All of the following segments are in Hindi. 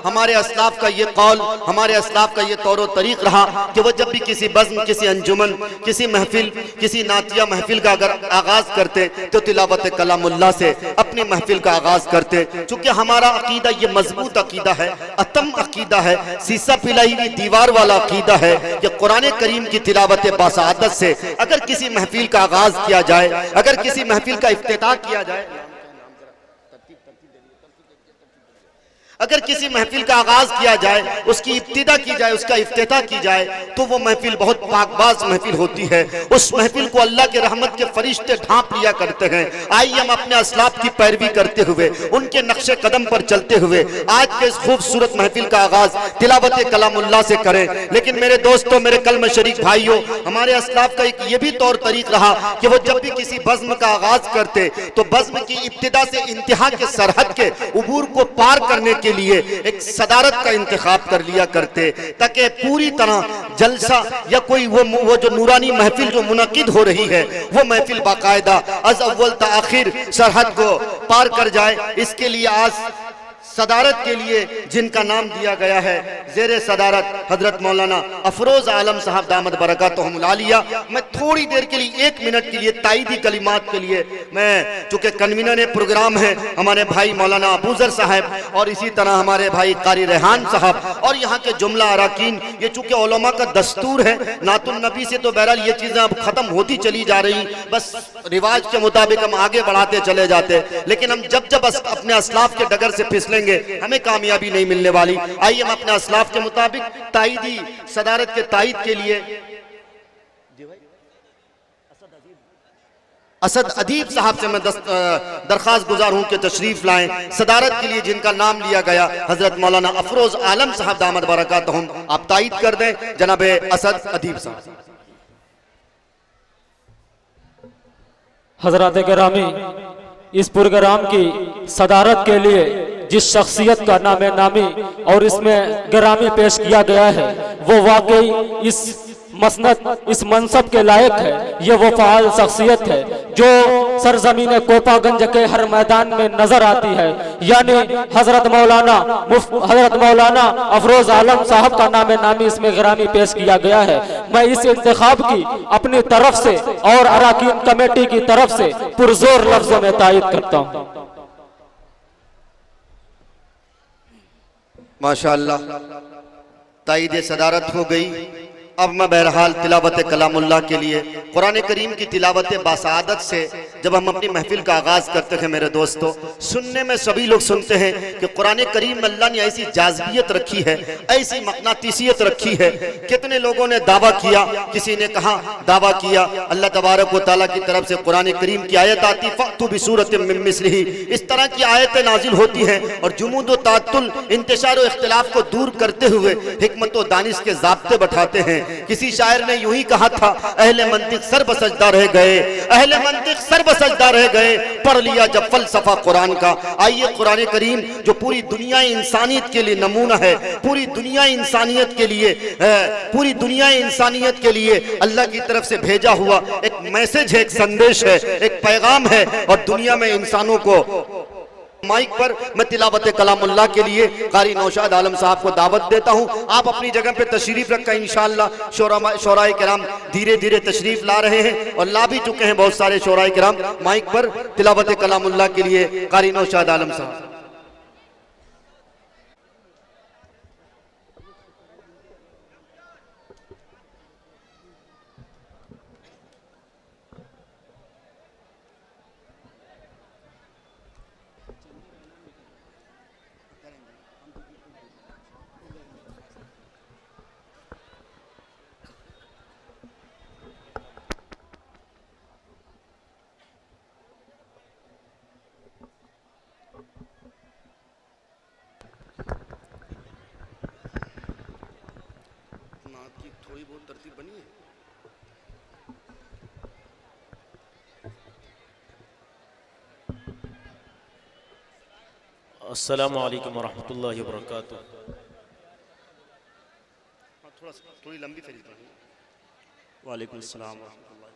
हमारे असलाफ का ये कौल, हमारे असलाफ का ये तौर तरीक़ रहा कि वो जब भी किसी बज़्म, किसी अंजुमन, किसी महफिल, किसी नातिया महफिल का अगर आगाज़ करते तो तिलावत कलामुल्लाह से अपनी महफिल का आगाज़ करते। चूँकि हमारा अकीदा ये मजबूत अकीदा है, अतम अकीदा है, सीसा पिलाई हुई दीवार वाला अकीदा है कि कुरान करीम की तिलावत बासादत से अगर किसी महफिल का आगाज़ किया जाए, अगर किसी महफिल का इफ्तिताह किया जाए, अगर किसी महफिल का आगाज किया जाए, उसकी इब्तिदा की जाए, उसका इफ्तिताह की जाए, तो वो महफिल बहुत पाकबाज महफिल होती है। उस महफिल को अल्लाह के रहमत के फरिश्ते ढांप लिया करते हैं। आइए हम अपने असलाफ की पैरवी करते हुए, उनके नक्शे कदम पर चलते हुए आज के इस खूबसूरत महफिल का आगाज तिलावत कलामुल्लाह से करें। लेकिन मेरे दोस्तों, मेरे कलम शरीक भाइयों, हमारे असलाफ का एक ये भी तौर तरीक़ रहा कि वो जब भी किसी बज़्म का आगाज करते तो बज़्म की इब्तिदा से इंतहा के सरहद के उबूर को पार करने के लिए एक सदारत का इंतखाब कर लिया करते, ताकि पूरी तरह जलसा या कोई वो जो नूरानी महफिल जो मुनक़िद हो रही है, वो महफिल बाकायदा अज़ अव्वल ता आखिर सरहद को पार कर जाए। इसके लिए आज सदारत के लिए जिनका नाम दिया गया है, ज़ेरे सदारत हजरत मौलाना अफरोज़ आलम साहब दामद बरकातहुमुल आलिया, मैं थोड़ी देर के लिए 1 मिनट के लिए ताईदी कलिमात के लिए, मैं चूँकि कन्वीनर प्रोग्राम है हमारे भाई मौलाना अबूज़र साहब और इसी तरह हमारे भाई कारी रेहान साहब और यहाँ के जुमला अराकीन, ये चूँकि उलमा का दस्तूर है, नातुन नबी से तो बहरहाल ये चीज़ें अब ख़त्म होती चली जा रही, बस रिवाज के मुताबिक हम आगे बढ़ाते चले जाते, लेकिन हम जब जब अपने असलाफ के डगर से फिसलेंगे हमें कामयाबी नहीं मिलने वाली। आइए हम अपने असलाफ के मुताबिक ताईदी सदारत के ताईद के लिए असद अदीब साहब से मैं दरख्वास्त गुजार हूं कि तशरीफ लाएं। सदारत के लिए जिनका नाम लिया गया हजरत मौलाना अफरोज आलम साहब दामद बरकातहुम, आप ताईद कर दें जनाब असद अदीब साहब। हजरत गिरामी, इस प्रोग्राम की सदारत के लिए जिस शख्सियत का नाम नामी और इसमें गिरामी पेश किया गया है, वो वाकई इस मसनद, इस मनसब के लायक है। ये वो फ़ाल शख्सियत है जो सरजमीन कोपागंज के हर मैदान में नजर आती है, यानी हजरत मौलाना अफरोज आलम साहब का नाम नामी इसमें गिरामी पेश किया गया है। मैं इस इंतखाब की अपनी तरफ से और अराकीन कमेटी की तरफ से पुरजोर लफ्जों में तायद करता हूँ। माशाअल्लाह, ताईद सदारत हो गई। अब मैं बहरहाल तिलावत कलामुल्लाह के लिए कुरान करीम की तिलावत बासादत से जब हम अपनी महफिल का आगाज़ करते हैं मेरे दोस्तों, सुनने में सभी लोग सुनते हैं कि कुरान करीम में अल्लाह ने ऐसी जाज़बियत रखी है, ऐसी मक़नातीसियत रखी है। कितने लोगों ने दावा किया, किसी ने कहा दावा किया, अल्लाह तबारक व तआला की तरफ से कुरान करीम की आयत आती फ़अतू बिसूरतिम मिन मिस्लिही, इस तरह की आयतें नाजिल होती हैं और जुमूद व ताअत्तुल, इंतशार व इख्तिलाफ को दूर करते हुए हिकमत व दानिश के ज़ाब्ते बैठाते हैं। किसी शायर ने यूं ही कहा था, अहले मंतिक सर बसजदा रह गए, अहले मंतिक सर बसजदा रह गए, पढ़ लिया जब फलसफा कुरान का। आइए कुरान करीम जो पूरी दुनिया इंसानियत के लिए नमूना है, पूरी दुनिया इंसानियत के लिए पूरी दुनिया इंसानियत के लिए अल्लाह की तरफ से भेजा हुआ एक मैसेज है, एक संदेश है, एक पैगाम है, और दुनिया में इंसानों को माइक पर मैं तिलावत कलामुल्लाह के लिए कारी नौशाद आलम साहब को दावत देता हूं। आप अपनी जगह पे तशरीफ रखकर इंशाअल्लाह शोराए किराम धीरे धीरे तशरीफ ला रहे हैं और ला भी चुके हैं बहुत सारे शोराए किराम। माइक पर तिलावत कलामुल्लाह के लिए कारी नौशाद आलम साहब। थोड़ी बहुत तरतीब बनी है। अस्सलामु अलैकुम वरहमतुल्लाहि वबरकातुहू। थोड़ी लंबी फरीद पढ़ी। वालेकुम अस्सलाम वरहमतुल्लाहि।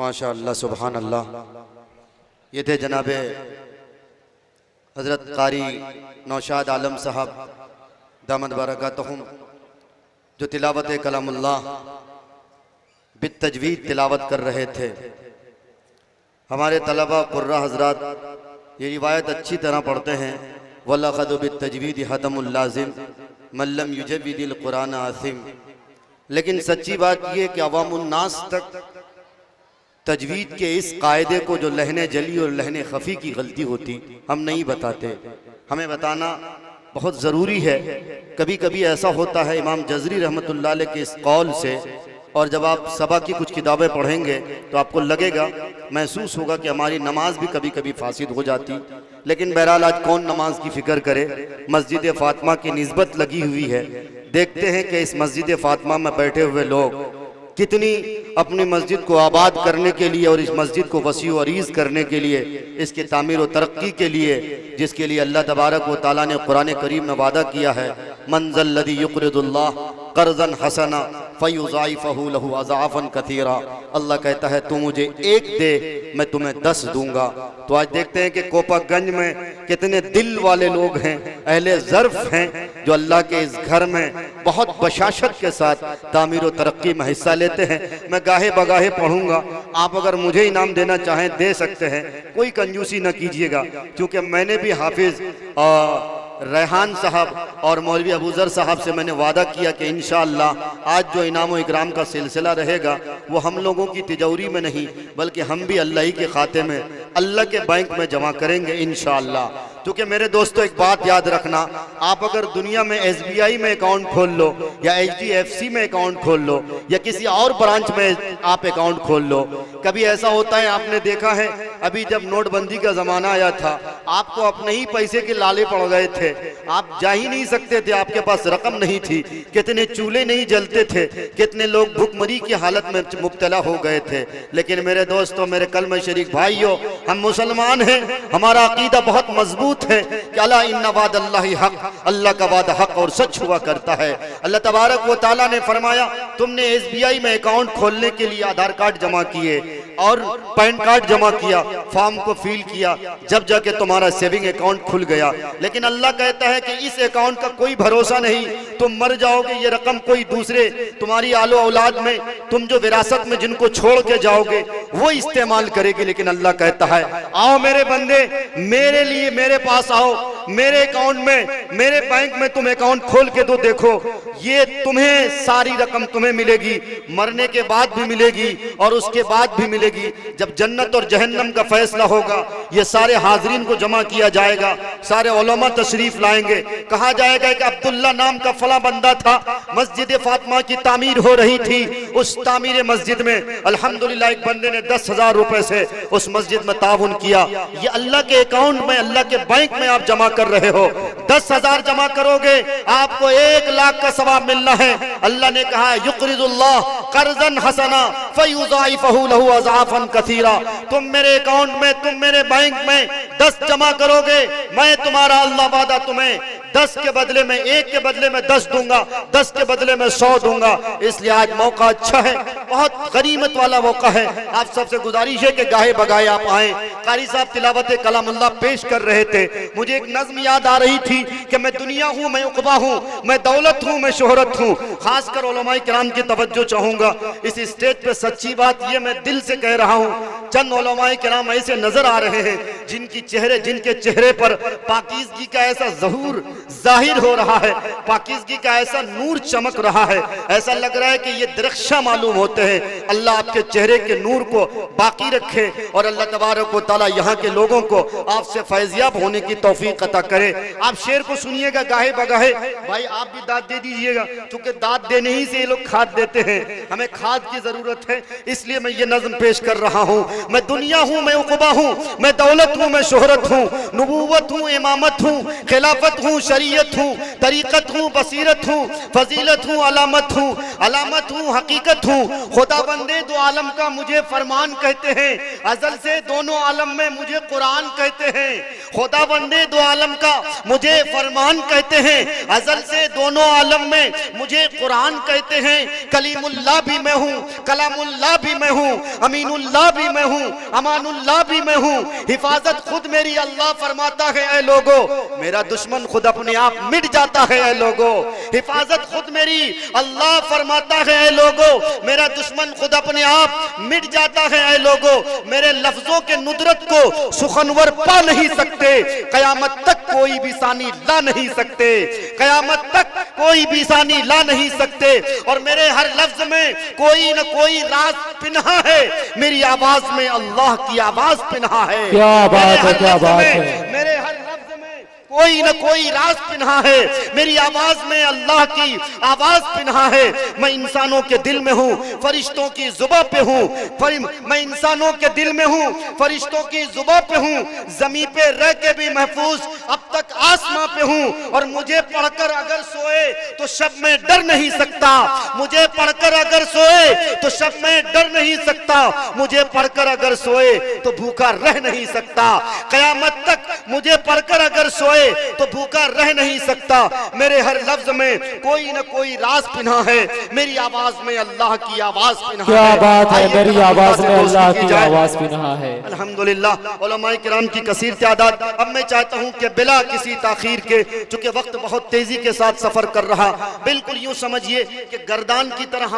माशाअल्लाह सुभान अल्लाह। ये थे जनाबे हज़रत कारी नौशाद आलम साहब दामद बरकातहुम, जो तिलावत कलामुल्लाह बित तजवीद तिलावत कर रहे थे। हमारे तलबा कुर्रा हजरात ये रिवायत अच्छी तरह पढ़ते हैं, वल्लक़द बित तजवीद हतमुल लाज़िम मल्लम युजव्विदिल कुरान आसिम। लेकिन सच्ची बात यह कि अवामुन्नास तक तजवीद के इस कायदे को, जो लहने जली और लहने खफी की गलती होती, हम नहीं बताते। हमें बताना बहुत ज़रूरी है। कभी कभी ऐसा होता है इमाम जज़री रहमतुल्लाह अलैह के इस कौल से, और जब आप सबा की कुछ किताबें पढ़ेंगे तो आपको लगेगा, महसूस होगा कि हमारी नमाज भी कभी कभी फासिद हो जाती। लेकिन बहरहाल आज कौन नमाज की फ़िक्र करे। मस्जिद फ़ातिमा की निस्बत लगी हुई है। देखते हैं कि इस मस्जिद फ़ातिमा में बैठे हुए लोग कितनी अपनी मस्जिद को आबाद करने के लिए और इस मस्जिद को वसी व अरीज़ करने के लिए, इसकी तामीर व तरक्की के लिए, जिसके लिए अल्लाह तबारक व तआला ने कुरान करीम में वादा किया है, मंज़ल लज़ी युक़रिदुल्लाह क़र्ज़न हसना फ़युज़ाइफ़हु लहु अज़ाफ़न कसीरा। अल्लाह कहता है तू मुझे एक दे, मैं तुम्हें 10 दूंगा। तो आज देखते हैं कि कोपागंज में कितने दिल वाले लोग हैं, अहले ज़र्फ़ हैं, जो अल्लाह के इस घर में बहुत बशाशत के साथ तामीर व तरक्की में हिस्सा लेते हैं। मैं गाहे बगाहे पढ़ूंगा, आप अगर मुझे इनाम देना चाहें दे सकते हैं, कोई कंजूसी न कीजिएगा, क्योंकि मैंने भी हाफिज़ रेहान साहब और मौलवी अबूज़र साहब से मैंने वादा किया कि इंशाअल्लाह आज जो इनाम व इकराम का सिलसिला रहेगा वो हम लोगों की तिजौरी में नहीं, बल्कि हम भी अल्लाह ही के खाते में, अल्लाह के बैंक में जमा करेंगे इंशाअल्लाह। क्योंकि मेरे दोस्तों एक बात याद रखना, आप अगर दुनिया में SBI में अकाउंट खोल लो या HDFC में अकाउंट खोल लो या किसी और ब्रांच में आप अकाउंट खोल लो, कभी ऐसा होता है, आपने देखा है अभी जब नोटबंदी का ज़माना आया था, आपको अपने ही पैसे के लाले पड़ गए थे, आप जा ही नहीं सकते थे, आपके पास रकम नहीं थी, कितने चूल्हे नहीं जलते थे, कितने लोग भूखमरी की हालत में मुब्तला हो गए थे। लेकिन मेरे दोस्तों, मेरे कलमा शरीक भाइयों, हम मुसलमान हैं, हमारा अकीदा बहुत मजबूत है कि अला इन्ना वादल्लाहि हक, अल्लाह का वादा हक और सच हुआ करता है। अल्लाह तबारक व तआला ने फरमाया, तुमने SBI में अकाउंट खोलने के लिए आधार कार्ड जमा किए और पैन कार्ड जमा किया, फॉर्म को फिल किया, जब जाके तुम्हारा सेविंग अकाउंट खुल गया। लेकिन अल्लाह कहता है कि इस अकाउंट का कोई भरोसा नहीं, तुम मर जाओगे, ये रकम कोई दूसरे तुम्हारी आलो औलाद में, तुम जो विरासत में जिनको छोड़ के जाओगे वो इस्तेमाल करेगी। लेकिन अल्लाह कहता है, आओ मेरे बंदे, मेरे लिए मेरे पास आओ, मेरे अकाउंट में, मेरे बैंक में तुम अकाउंट खोल के दो, देखो ये तुम्हें सारी रकम तुम्हें मिलेगी, मरने के बाद भी मिलेगी और उसके बाद भी मिलेगी। जब जन्नत और जहन्नम का फैसला होगा, ये सारे हाजरीन को जमा किया जाएगा, सारे उलमा तशरीफ लाएंगे, कहा जाएगा कि अब्दुल्ला नाम का फला बंदा था, मस्जिद फातिमा की तामीर हो रही थी, उस तामीर मस्जिद में अल्हम्दुलिल्लाह एक बंदे ने 10,000 रुपए से उस मस्जिद में ताउन किया। ये अल्लाह के अकाउंट में, अल्लाह के बैंक में आप जमा कर रहे हो। 10,000 जमा करोगे, आपको 1 लाख का सवाब मिलना है। अल्लाह ने कहा, युक़रिदुल्लाह क़र्ज़न हसना फ़युज़ाइफ़हु लहु अज़ाफ़न कसीरा। तुम मेरे अकाउंट में, तुम मेरे बैंक में 10 जमा करोगे, मैं तुम्हारा अल्लाह वादा तुम्हें 10 के बदले में 1 के बदले में 10 दूंगा, 10 के बदले में 100 दूंगा। इसलिए आज मौका अच्छा है, बहुत गनीमत वाला मौका है। आप सबसे गुजारिश है कि गाहे बगाहे आप आए। कारी साहब तिलावत कलामुल्लाह पेश कर रहे थे, मुझे एक नज़्म याद आ रही थी कि मैं दुनिया हूँ, मैं उक़बा हूँ, मैं दौलत हूँ, मैं शोहरत हूँ। खासकर उलमाए किराम की तवज्जो चाहूँगा इस स्टेज पे। सच्ची बात ये मैं दिल से कह रहा हूँ, चंद उलमाए किराम ऐसे नजर आ रहे हैं जिनके चेहरे पर पाकीज़गी का ऐसा ज़हूर जाहिर हो रहा है, पाकीज़गी का ऐसा नूर चमक रहा है, ऐसा लग रहा है कि ये दरख्शां मालूम होते हैं। अल्लाह आपके चेहरे के नूर को बाकी रखे और अल्लाह तबारक व तआला यहाँ के लोगों को आपसे फैज़याब होने की तौफीक अता करे। आप शेर को सुनिएगा गाहे बगाहे। भाई आप भी दाद दे दीजिएगा, क्योंकि दाद देने ही से ये लोग खाद देते हैं, हमें खाद की जरूरत है, इसलिए मैं ये नज़्म पेश कर रहा हूँ। मैं दुनिया हूँ, मैं उक़बा हूँ, मैं दौलत हूँ, मैं शोहरत हूँ, नबूवत हूँ, इमामत हूँ, खिलाफत हूँ, शरीयत हूँ, तरीक़त हूँ, बसीरत हूँ, फजीलत हूँ, अलामत हूँ, हकीकत हूँ। खुदा बंदे दो आलम का मुझे फरमान कहते हैं, अज़ल से दोनों आलम में मुझे कुरान कहते हैं। खुदावंदे दो आलम का मुझे फरमान कहते हैं, अजल से दोनों आलम में मुझे कुरान कहते हैं। कलीमुल्लाह भी मैं हूँ, कलामुल्लाह भी मैं हूँ, अमीनुल्लाह भी मैं हूँ, अमानुल्लाह भी मैं हूँ। हिफाजत खुद मेरी अल्लाह फरमाता है ऐ लोगो, मेरा दुश्मन खुद अपने आप मिट जाता है ऐ लोगो। हिफाजत खुद मेरी अल्लाह फरमाता है ऐ लोगो, मेरा दुश्मन खुद अपने आप मिट जाता है ऐ लोगो। मेरे लफ्जों के नुदरत को सुखनवर पा नहीं सकते, कयामत तक कोई भी सानी ला नहीं सकते, कयामत तक कोई भी सानी ला नहीं सकते। और मेरे हर लफ्ज में कोई न कोई राज पिन्हा है, मेरी आवाज में अल्लाह की आवाज पिन्हा है। क्या बात है, क्या बात है। मेरे हर लफ्ज में कोई न कोई राज पिन्हा है, मेरी आवाज में अल्लाह की आवाज पिन्हा है। मैं इंसानों के दिल में हूँ, फरिश्तों की जुबां पे हूँ, मैं इंसानों के दिल में हूँ, फरिश्तों की जुबां पे हूँ, जमीन पे रह के भी महफूज अब तक आसमां पे हूँ। और मुझे पढ़कर अगर सोए तो शब में डर नहीं सकता, मुझे पढ़कर अगर सोए तो शब में डर नहीं सकता, मुझे पढ़कर अगर सोए तो भूखा रह नहीं सकता, कयामत तक मुझे पढ़कर अगर सोए तो भूखा रह नहीं सकता। मेरे हर लफ्ज में कोई न कोई राज पिन्हा है, मेरी आवाज में अल्लाह की आवाज पिन्हा है। क्या बात है, मेरी आवाज में अल्लाह की आवाज पिन्हा है। अल्हम्दुलिल्लाह उलमाए किराम की कसीर तादाद। अब मैं चाहता हूं कि बिला किसी ताखीर के, चूंकि वक्त बहुत तेजी के साथ सफर कर रहा, बिल्कुल यूं समझिए कि गर्दान की तरह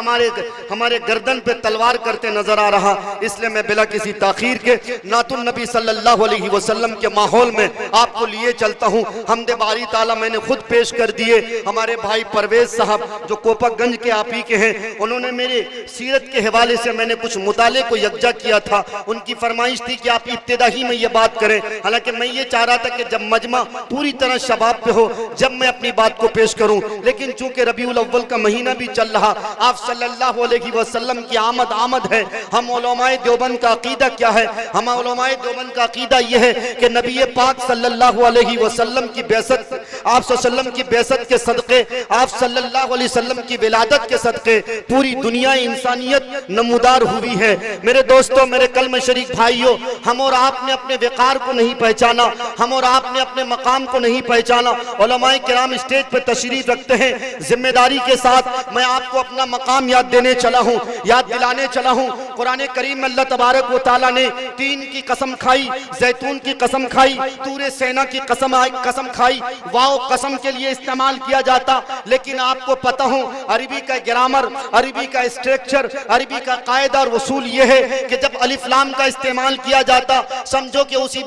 हमारे गर्दन पे तलवार करते नजर आ रहा, इसलिए मैं बिला किसी ताखीर के नातुन नबी सल्लल्लाहु अलैहि वसल्लम के माहौल में आपको लिए चलता हूं। हमदे बारी ताला मैंने खुद पेश कर दिए। हमारे भाई परवेज साहब जो कोपकगंज के आप ही के हैं, उन्होंने मेरे सीरत के हवाले से मैंने कुछ मुताले को यकजा किया था। उनकी फरमाइश थी कि आप इब्तिदा ही में ये बात करें, हालांकि मैं ये चाह रहा था कि जब मजमा पूरी तरह शबाब पे हो जब मैं अपनी बात को पेश करूं, लेकिन चूंकि रबीउल अव्वल का महीना भी चल रहा, आप सल्लल्लाहु अलैहि वसल्लम की आमद है। हम उलमाए देवबंद का अकीदा क्या है? हम उलमाए देवबंद का अकीदा यह है कि नबी पाक सल्लल्लाहु अलैहि वसल्लम की बेसत, आप सल्लल्लाहु की बेसत के सदक़े, आप सल्लल्लाहु अलैहि वसल्लम की विलादत के सदक़े पूरी दुनिया इंसानियत नमूदार हुई है। मेरे दोस्तों, मेरे कलम शरीक भाइयों, हम और आपने अपने विकार को नहीं पहचाना, हम और आपने अपने मकाम को नहीं पहचाना। उलमाए किराम स्टेज पर तशरीफ रखते हैं, जिम्मेदारी के साथ मैं आपको अपना मकाम याद देने चला हूँ, याद दिलाने चला हूँ। कुरान करीम में अल्लाह तबारक व तआला ने तीन की कसम खाई, जैतून की कसम खाई, तूरे सेना की कसम खाई। वाओ कसम के लिए इस्तेमाल किया जाता, लेकिन आपको पता हो अरबी का ग्रामर, अरबी का स्ट्रक्चर, अरबी का कायदा और वसूल ये है कि जब अलिफ लाम का इस्तेमाल किया जाता, समझो कि उस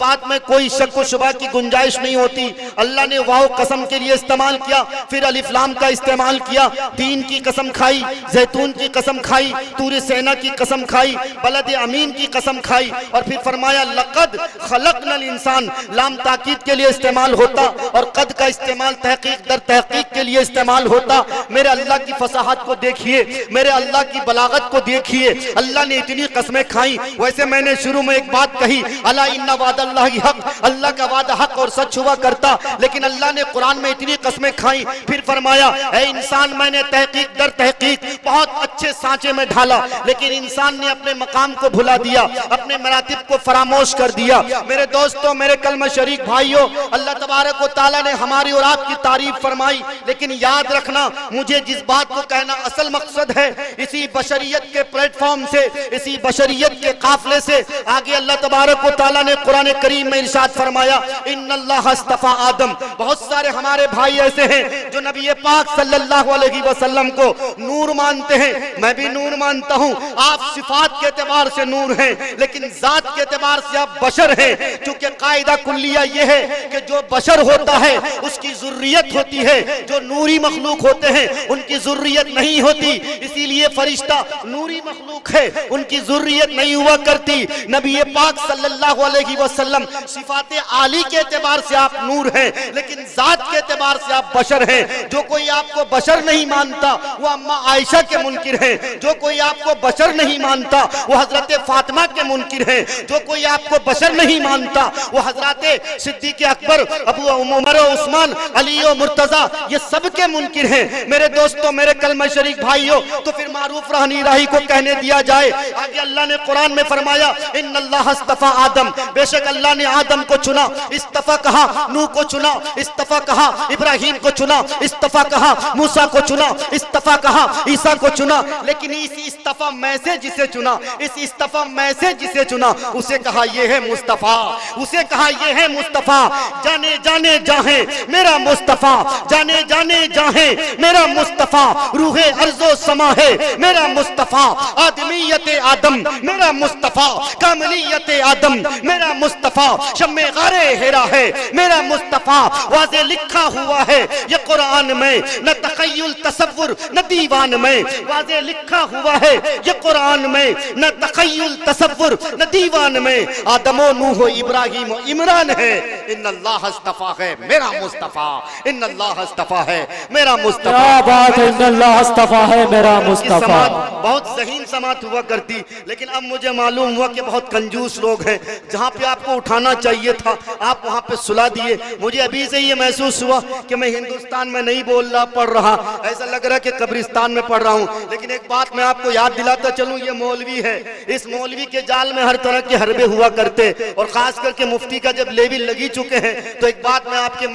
बात में कोई शक व शुबा की गुंजाइश नहीं होती। अल्लाह ने वाओ कसम के लिए इस्तेमाल किया, फिर अलिफ लाम का इस्तेमाल किया। तीन की कसम खाई, जैतून की कसम खाई, तूरे सेना की कसम खाई, बलद अमीन की कसम खाई, और फिर फरमाया लक़द खलक़नल इंसान। लाम ताकीद के लिए इस्तेमाल होता और कद का इस्तेमाल तहकीक दर तहकीक के लिए इस्तेमाल होता। मेरे अल्लाह की फसाहत को देखिए, मेरे अल्लाह की बलागत को देखिए। अल्लाह ने इतनी कसमें खाई। वैसे मैंने शुरू में एक बात कही, अला इन्ना वादल्लाहि हक, अल्लाह का वादा हक और सच हुआ करता, लेकिन अल्लाह ने कुरान में इतनी कसमें खाई, फिर फरमाया ऐ इंसान, मैंने तहकीक दर तहकीक बहुत अच्छे सांचे में ढाला, लेकिन इंसान ने अपने मकाम को भुला दिया, अपने मरातिब को फरामोश कर दिया। मेरे दोस्तों, मेरे कलम शरीक भाइयों, अल्लाह तबारक व तआला ने हमारी और आपकी तारीफ फरमाई, लेकिन याद रखना, मुझे जिस बात को कहना असल मकसद है, इसी बशरियत के प्लेटफॉर्म से, इसी बशरियत के काफले से आगे अल्लाह तबारक व तआला ने कुरान करीम में इरशाद फरमाया, इन्नल्लाह अस्तफा आदम। बहुत सारे हमारे भाई ऐसे हैं जो नबी पाक सल्लल्लाहु अलैहि वसल्लम को नूर मानते हैं, मैं भी नूर मानता हूं। आप सिफात के एतबार से नूर हैं, लेकिन जात के एतबार से आप बशर हैं, क्योंकि कायदा कुल्लिया यह है कि जो बशर होता है उसकी जुर्रियत होती है, जो नूरी मखलूक होते हैं उनकी जुर्रियत नहीं होती। इसीलिए फरिश्ता नूरी मखलूक है, उनकी जुर्रियत नहीं हुआ करती। नबी पाक सल्लल्लाहु अलैहि वसल्लम सिफात आली के एतबार से आप नूर हैं, लेकिन जात के एतबार से आप बशर हैं। जो कोई आपको बशर नहीं मानता वो अम्मा आयशा के मुनकिर हैं, जो कोई आपको बशर नहीं मानता वो हजरत फातिमा के मुनकिर हैं, जो कोई आपको बशर नहीं मानता वो हजरत सिद्दीक अकबर, अबू उमर, उस्मान, अली और मुर्तजा, ये सबके मुनकिर हैं मेरे दोस्तों, मेरे कलमा शरीक भाइयों। तो फिर मारूफ रहनी राही को कहने दिया जाए। आगे अल्लाह ने कुरान में फरमाया, इन्नल्लाह इस्तफा आदम, बेशक अल्लाह ने आदम को चुना। इस्तफा कहा नूह को चुना, इस्तफा कहा इब्राहिम को चुना, इस्तफा कहा मूसा को चुना, इस्तफा कहा ईसा को चुना। लेकिन इस इस्तफा में से जिसे चुना, इस इस्तफा में से जिसे चुना, उसे कहा ये है मुस्तफा, उसे कहा ये है मुस्तफा। जाने जाने जाहे मेरा मुस्तफा, जाने जाने जाहे मेरा मुस्तफा, रूहे अर्जो समा है मेरा मुस्तफा, आदमीयत आदम मेरा मुस्तफा, कामलियत आदम मेरा मुस्तफा, शम्मे गारे हेरा है मेरा मुस्तफा। वाज़े लिखा हुआ है ये कुरान में, न तखय्युल तसव्वुर न दीवान में। वाज़े लिखा हुआ है ये कुरान में, न तखय्युल तसव्वुर न दीवान में। आदमो नूह इब्राहिम इमरान है, इन्नल्लाह इस्तफा है मेरा मुस्तफा, इन्नल्लाह इस्तफा है मेरा मुस्तफा। क्या बात है, इन्नल्लाह इस्तफा है मेरा की मुस्तफा। समात बहुत ज़हीन समात हुआ करती, लेकिन अब मुझे मालूम हुआ कि बहुत कंजूस लोग हैं। जहाँ पे आपको उठाना चाहिए था आप वहाँ पे सुला दिए। मुझे अभी से ये महसूस हुआ कि मैं हिंदुस्तान में नहीं बोल रहा, पढ़ रहा, ऐसा लग रहा है कि कब्रिस्तान में पढ़ रहा हूँ। लेकिन एक बात मैं आपको याद दिलाता चलूँ, ये मौलवी है, इस मौलवी के जाल में हर तरह के हरबे हुआ करते, और खास करके मुफ्ती का जब लेविल लगी चुके हैं तो एक बात मैं आपके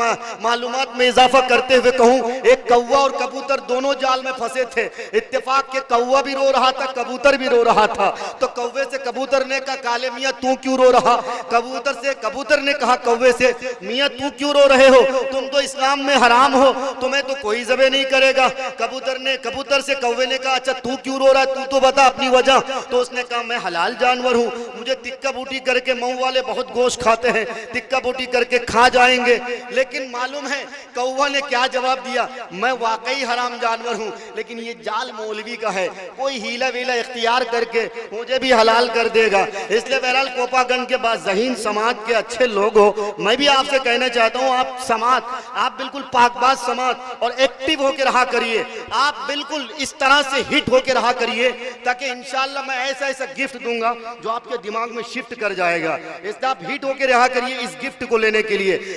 मालूमात में इजाफा करते हुए कहूँ, एक कौवा और कबूतर दोनों जाल में फंसे थे। इत्तेफाक के कौवा भी रो रहा था, कबूतर भी रो रहा था। तो कौवे से कबूतर ने कहा, काले मियाँ तू क्यों रो रहा? कबूतर से कबूतर ने कहा कौवे से, मियाँ तू क्यों रो रहे हो? तुम तो इस्लाम में हराम हो, तुम्हें तो कोई ज़बह नहीं करेगा। कबूतर से कौवे ने कहा, अच्छा तू क्यों रो रहा है, तू तो बता अपनी वजह। तो उसने कहा मैं हलाल जानवर हूँ, मुझे तिक्का बूटी करके, मऊ वाले बहुत गोश्त खाते हैं, तिक्का बूटी करके खा जाएंगे। लेकिन मालूम है कौवा ने क्या जवाब दिया, मैं वाकई हराम जानवर हूँ, लेकिन ये जाल मौलवी का है, कोई हीला वीला इख्तियार करके मुझे भी हलाल कर देगा। इसलिए बहरहाल कोपागंज के बाद ज़हीन समाज के अच्छे लोग हो, मैं भी आपसे कहना चाहता हूँ, आप समाज, आप बिल्कुल पाकबाज समाज और एक्टिव होकर रहा करिए। आप बिल्कुल इस तरह से हिट होकर रहा करिए ताकि इंशाअल्लाह मैं ऐसा ऐसा गिफ्ट दूंगा जो आपके दिमाग में शिफ्ट कर जाएगा। इसलिए आप हिट होकर रहा करिए इस गिफ्ट को लेने के लिए।